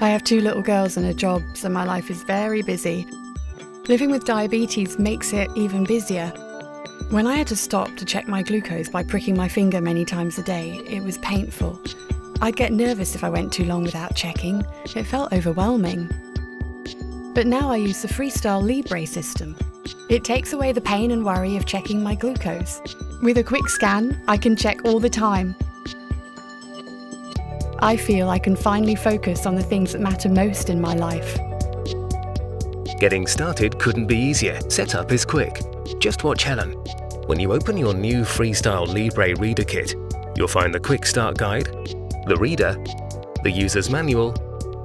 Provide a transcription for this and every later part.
I have 2 little girls and a job, so my life is very busy. Living with diabetes makes it even busier. When I had to stop to check my glucose by pricking my finger many times a day, it was painful. I'd get nervous if I went too long without checking. It felt overwhelming. But now I use the FreeStyle Libre system. It takes away the pain and worry of checking my glucose. With a quick scan, I can check all the time. I feel I can finally focus on the things that matter most in my life. Getting started couldn't be easier. Setup is quick. Just watch Helen. When you open your new FreeStyle Libre reader kit, you'll find the quick start guide, the reader, the user's manual,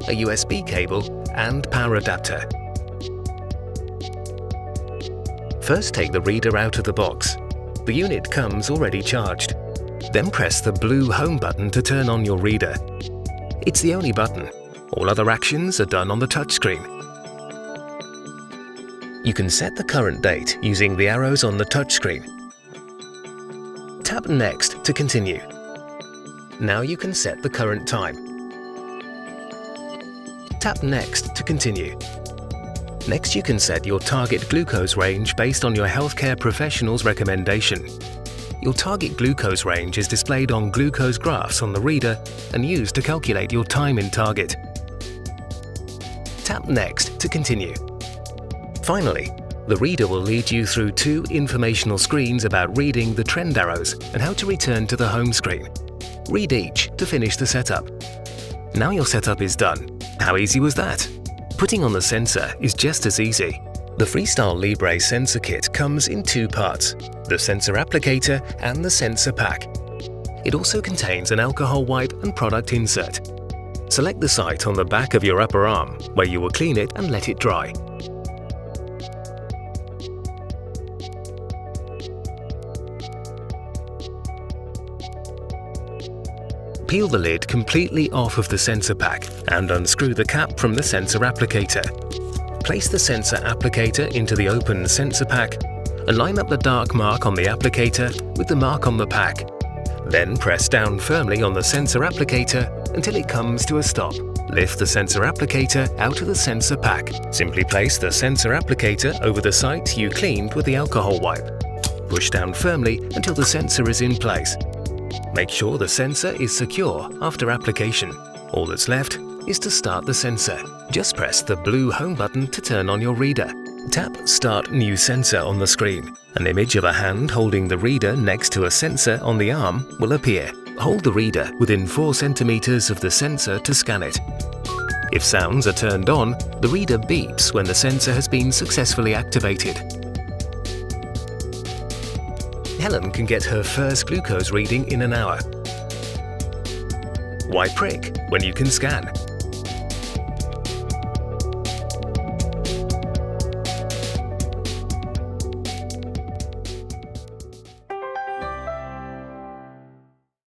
a USB cable and power adapter. First, take the reader out of the box. The unit comes already charged. Then press the blue Home button to turn on your reader. It's the only button. All other actions are done on the touchscreen. You can set the current date using the arrows on the touchscreen. Tap Next to continue. Now you can set the current time. Tap Next to continue. Next, you can set your target glucose range based on your healthcare professional's recommendation. Your target glucose range is displayed on glucose graphs on the reader and used to calculate your time in target. Tap Next to continue. Finally, the reader will lead you through 2 informational screens about reading the trend arrows and how to return to the home screen. Read each to finish the setup. Now your setup is done. How easy was that? Putting on the sensor is just as easy. The FreeStyle Libre sensor kit comes in 2 parts, the sensor applicator and the sensor pack. It also contains an alcohol wipe and product insert. Select the site on the back of your upper arm, where you will clean it and let it dry. Peel the lid completely off of the sensor pack and unscrew the cap from the sensor applicator. Place the sensor applicator into the open sensor pack and line up the dark mark on the applicator with the mark on the pack. Then press down firmly on the sensor applicator until it comes to a stop. Lift the sensor applicator out of the sensor pack. Simply place the sensor applicator over the site you cleaned with the alcohol wipe. Push down firmly until the sensor is in place. Make sure the sensor is secure after application. All that's left is to start the sensor. Just press the blue Home button to turn on your reader. Tap Start New Sensor on the screen. An image of a hand holding the reader next to a sensor on the arm will appear. Hold the reader within 4 centimeters of the sensor to scan it. If sounds are turned on, the reader beeps when the sensor has been successfully activated. Helen can get her first glucose reading in an hour. Why prick when you can scan?